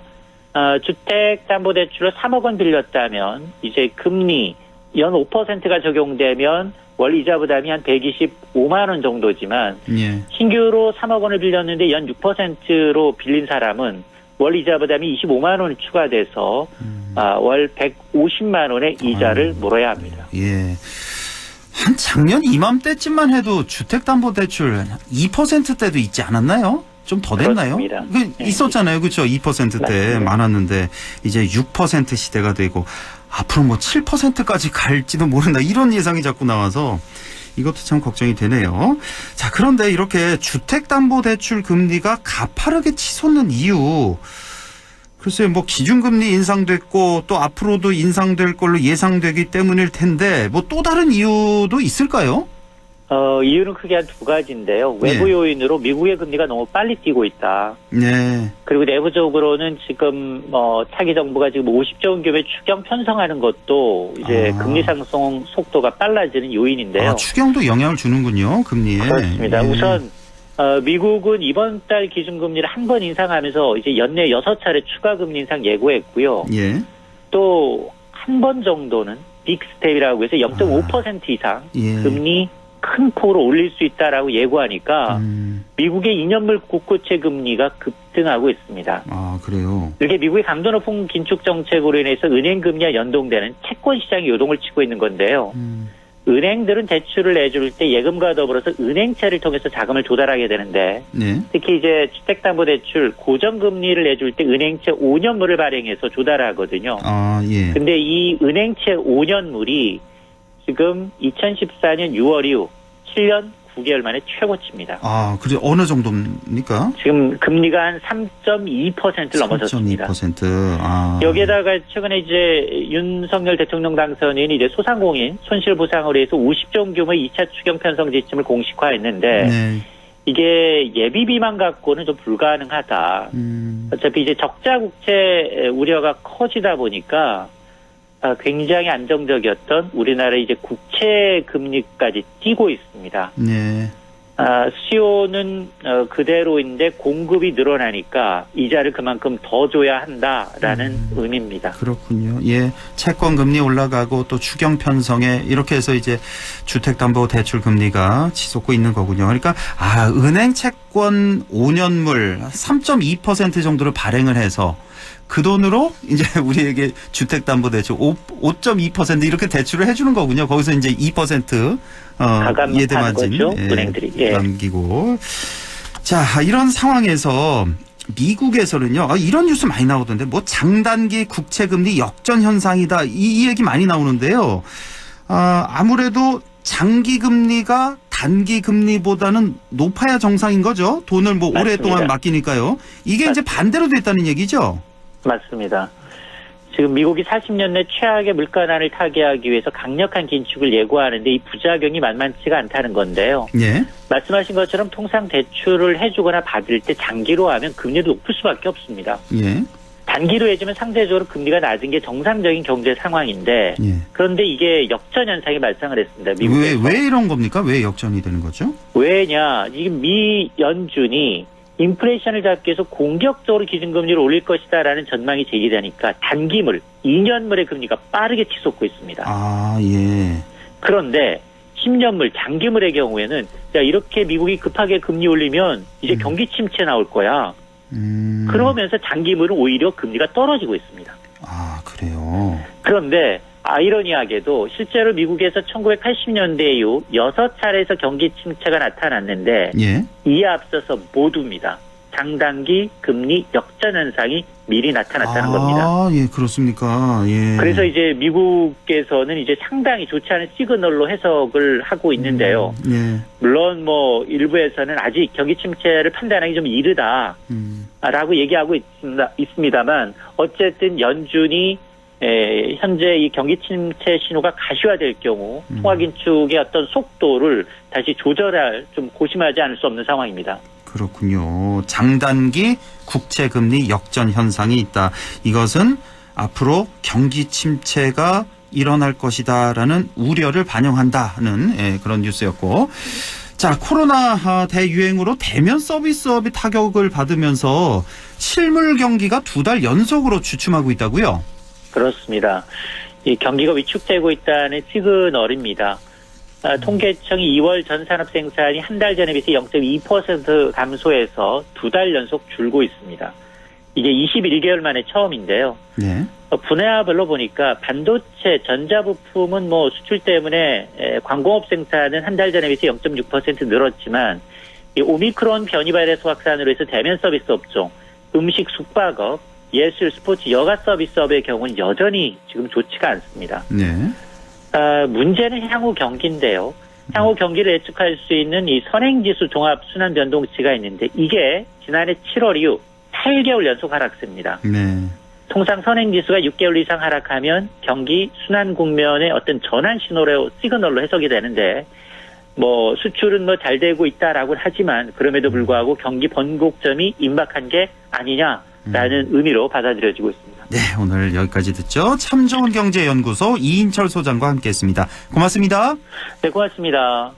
주택담보대출을 3억 원 빌렸다면 이제 금리 연 5%가 적용되면 월 이자 부담이 한 125만 원 정도지만 신규로 3억 원을 빌렸는데 연 6%로 빌린 사람은 월 이자 부담이 25만 원이 추가돼서 월 150만 원의 이자를 물어야 합니다. 한 작년 이맘때쯤만 해도 주택담보대출 2%대도 있지 않았나요? 좀 더 됐나요? 있었잖아요. 그렇죠? 2%대 많았는데 이제 6% 시대가 되고 앞으로 뭐 7%까지 갈지도 모른다. 이런 예상이 자꾸 나와서 이것도 참 걱정이 되네요. 자, 그런데 이렇게 주택담보대출 금리가 가파르게 치솟는 이유 글쎄요, 뭐 기준금리 인상됐고 또 앞으로도 인상될 걸로 예상되기 때문일 텐데 뭐 또 다른 이유도 있을까요? 이유는 크게 한 두 가지인데요. 외부 요인으로 미국의 금리가 너무 빨리 뛰고 있다. 그리고 내부적으로는 지금 차기 정부가 지금 50조 원 규모의 추경 편성하는 것도 이제 금리 상승 속도가 빨라지는 요인인데요. 추경도 영향을 주는군요, 금리에. 그렇습니다. 우선 미국은 이번 달 기준금리를 한 번 인상하면서 이제 연내 6차례 추가 금리 인상 예고했고요. 또 한 번 정도는 빅스텝이라고 해서 0.5% 이상 금리 큰 폭으로 올릴 수 있다라고 예고하니까 미국의 2년물 국고채 금리가 급등하고 있습니다. 그래요? 이렇게 미국의 강도 높은 긴축 정책으로 인해서 은행 금리와 연동되는 채권 시장이 요동을 치고 있는 건데요. 은행들은 대출을 내줄 때 예금과 더불어서 은행채를 통해서 자금을 조달하게 되는데 특히 이제 주택담보대출 고정금리를 내줄 때 은행채 5년물을 발행해서 조달하거든요. 근데 이 은행채 5년물이 지금 2014년 6월 이후 7년 9개월 만에 최고치입니다. 그래 어느 정도입니까? 지금 금리가 한 3.2%를 넘어섰습니다. 3.2%. 여기에다가 최근에 이제 윤석열 대통령 당선인이 이제 소상공인 손실보상을 위해서 50조 원 규모의 2차 추경 편성 지침을 공식화했는데 이게 예비비만 갖고는 좀 불가능하다. 어차피 이제 적자 국채 우려가 커지다 보니까 굉장히 안정적이었던 우리나라의 이제 국채 금리까지 뛰고 있습니다. 수요는 그대로인데 공급이 늘어나니까 이자를 그만큼 더 줘야 한다라는 의미입니다. 그렇군요. 채권 금리 올라가고 또 추경 편성에 이렇게 해서 이제 주택담보대출 금리가 치솟고 있는 거군요. 그러니까 은행 채권 정치권 5년물 3.2% 정도를 발행을 해서 그 돈으로 이제 우리에게 주택담보대출 5.2% 이렇게 대출을 해주는 거군요. 거기서 이제 2% 예대마진 은행들이 남기고. 자, 이런 상황에서 미국에서는요, 이런 뉴스 많이 나오던데, 뭐 장단기 국채금리 역전 현상이다, 이 얘기 많이 나오는데요. 아무래도 장기 금리가 단기 금리보다는 높아야 정상인 거죠. 돈을 뭐 맞습니다. 오랫동안 맡기니까요. 이게 이제 반대로 됐다는 얘기죠. 맞습니다. 지금 미국이 40년 내 최악의 물가난을 타개하기 위해서 강력한 긴축을 예고하는데 이 부작용이 만만치가 않다는 건데요. 예. 말씀하신 것처럼 통상 대출을 해주거나 받을 때 장기로 하면 금리도 높을 수밖에 없습니다. 예. 단기로 해주면 상대적으로 금리가 낮은 게 정상적인 경제 상황인데 예. 그런데 이게 역전 현상이 발생을 했습니다. 미국에서. 왜 이런 겁니까? 왜 역전이 되는 거죠? 왜냐? 지금 미 연준이 인플레이션을 잡기 위해서 공격적으로 기준금리를 올릴 것이다라는 전망이 제기되니까 단기물, 2년물의 금리가 빠르게 치솟고 있습니다. 예. 그런데 10년물, 장기물의 경우에는 야, 이렇게 미국이 급하게 금리 올리면 이제 경기 침체 나올 거야. 그러면서 장기물은 오히려 금리가 떨어지고 있습니다. 그래요? 그런데 아이러니하게도 실제로 미국에서 1980년대 이후 6차례에서 경기 침체가 나타났는데 예. 이에 앞서서 모두입니다. 장단기 금리 역전 현상이 미리 나타났다는 겁니다. 예, 그렇습니까? 예. 그래서 이제 미국에서는 이제 상당히 좋지 않은 시그널로 해석을 하고 있는데요. 예. 물론 뭐 일부에서는 아직 경기 침체를 판단하기 좀 이르다라고 얘기하고 있습니다만 어쨌든 연준이 현재 이 경기 침체 신호가 가시화될 경우 통화 긴축의 어떤 속도를 다시 조절할 좀 고심하지 않을 수 없는 상황입니다. 그렇군요. 장단기 국채금리 역전 현상이 있다. 이것은 앞으로 경기 침체가 일어날 것이다라는 우려를 반영한다는 그런 뉴스였고. 자, 코로나 대유행으로 대면 서비스업이 타격을 받으면서 실물 경기가 2달 연속으로 주춤하고 있다고요? 그렇습니다. 이 경기가 위축되고 있다는 시그널입니다. 통계청이 2월 전 산업 생산이 한 달 전에 비해서 0.2% 감소해서 2달 연속 줄고 있습니다. 이게 21개월 만에 처음인데요. 네. 분야별로 보니까 반도체, 전자부품은 뭐 수출 때문에 광공업 생산은 한 달 전에 비해서 0.6% 늘었지만 이 오미크론 변이 바이러스 확산으로 해서 대면 서비스 업종, 음식 숙박업, 예술, 스포츠, 여가 서비스업의 경우는 여전히 지금 좋지가 않습니다. 네. 문제는 향후 경기인데요. 향후 경기를 예측할 수 있는 이 선행지수 종합 순환 변동치가 있는데 이게 지난해 7월 이후 8개월 연속 하락세입니다. 네. 통상 선행지수가 6개월 이상 하락하면 경기 순환 국면의 어떤 전환 신호로 시그널로 해석이 되는데 뭐 수출은 뭐 잘 되고 있다라고 하지만 그럼에도 불구하고 경기 번곡점이 임박한 게 아니냐라는 의미로 받아들여지고 있습니다. 네, 오늘 여기까지 듣죠. 참 좋은 경제연구소 이인철 소장과 함께했습니다. 고맙습니다. 네, 고맙습니다.